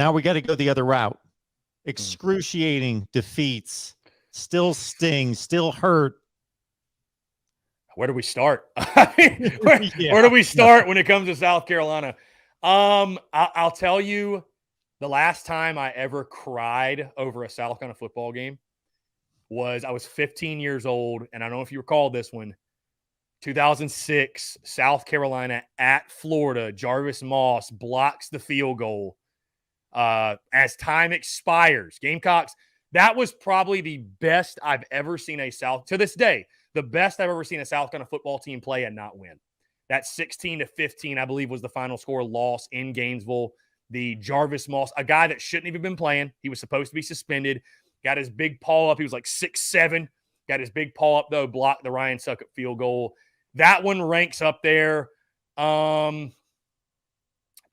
Now we got to go the other route. Excruciating defeats, still sting, still hurt. Where do we start? Where do we start when it comes to South Carolina? I'll tell you, the last time I ever cried over a South Carolina football game was I was 15 years old, and I don't know if you recall this one. 2006, South Carolina at Florida. Jarvis Moss blocks the field goal as time expires. Gamecocks, that was probably the best I've ever seen to this day, the best I've ever seen a South Carolina football team play and not win. That 16-15, I believe, was the final score, loss in Gainesville. The Jarvis Moss, a guy that shouldn't even been playing. He was supposed to be suspended. Got his big paw up. He was like 6'7". Got his big paw up, though, blocked the Ryan Succop field goal. That one ranks up there.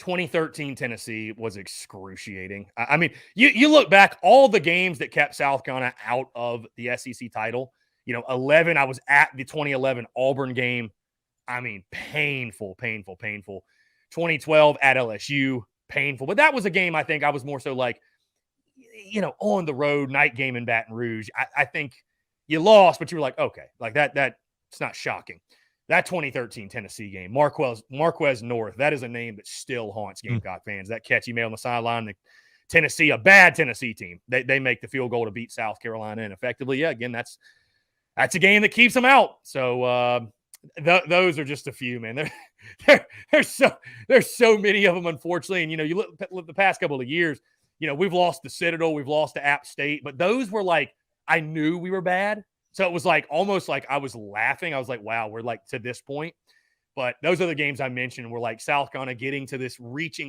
2013 Tennessee was excruciating. I mean, you look back, all the games that kept South Carolina out of the SEC title, 11, I was at the 2011 Auburn game. I mean, painful. 2012 at LSU, painful. But that was a game I think I was more so like, on the road, night game in Baton Rouge. I think you lost, but you were like, okay, like that it's not shocking. That 2013 Tennessee game, Marquez North, that is a name that still haunts Gamecock fans. That catchy man on the sideline, Tennessee, a bad Tennessee team. They make the field goal to beat South Carolina, and effectively, again, that's a game that keeps them out. So those are just a few, man. There's so many of them, unfortunately. And you look the past couple of years, we've lost to Citadel, we've lost to App State, but those were like I knew we were bad. So it was like almost like I was laughing. I was like, wow, we're like to this point. But those are the games I mentioned were like South Carolina getting to this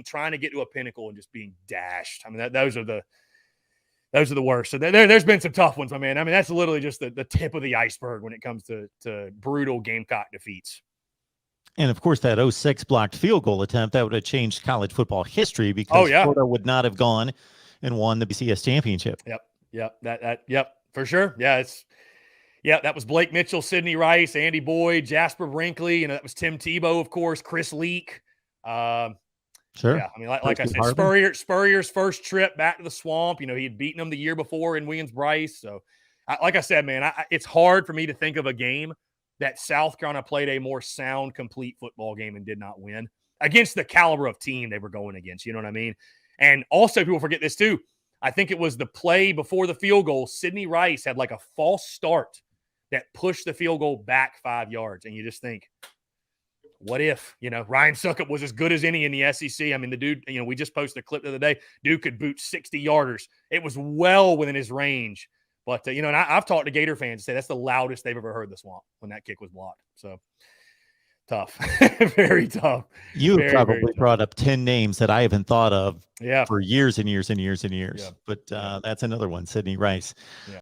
trying to get to a pinnacle and just being dashed. I mean, those are the worst. So there's been some tough ones, my man. I mean, that's literally just the tip of the iceberg when it comes to brutal Gamecock defeats. And, of course, that 2006 blocked field goal attempt, that would have changed college football history because Florida would not have gone and won the BCS championship. Yep, for sure. Yeah, that was Blake Mitchell, Sidney Rice, Andy Boyd, Jasper Brinkley, that was Tim Tebow, of course, Chris Leak. Sure. Yeah, I mean, like I said, Spurrier's first trip back to the swamp. He had beaten them the year before in Williams-Brice. So, like I said, man, it's hard for me to think of a game that South Carolina played a more sound, complete football game and did not win against the caliber of team they were going against. You know what I mean? And also, people forget this too. I think it was the play before the field goal. Sidney Rice had like a false start that pushed the field goal back 5 yards. And you just think, what if, Ryan Succop was as good as any in the SEC? I mean, the dude, we just posted a clip the other day. Dude could boot 60-yarders. It was well within his range. But, and I've talked to Gator fans say that's the loudest they've ever heard the swamp when that kick was blocked. So, tough. Very tough. You have probably brought up 10 names that I haven't thought of for years and years and years and years. Yeah. But that's another one, Sidney Rice. Yeah.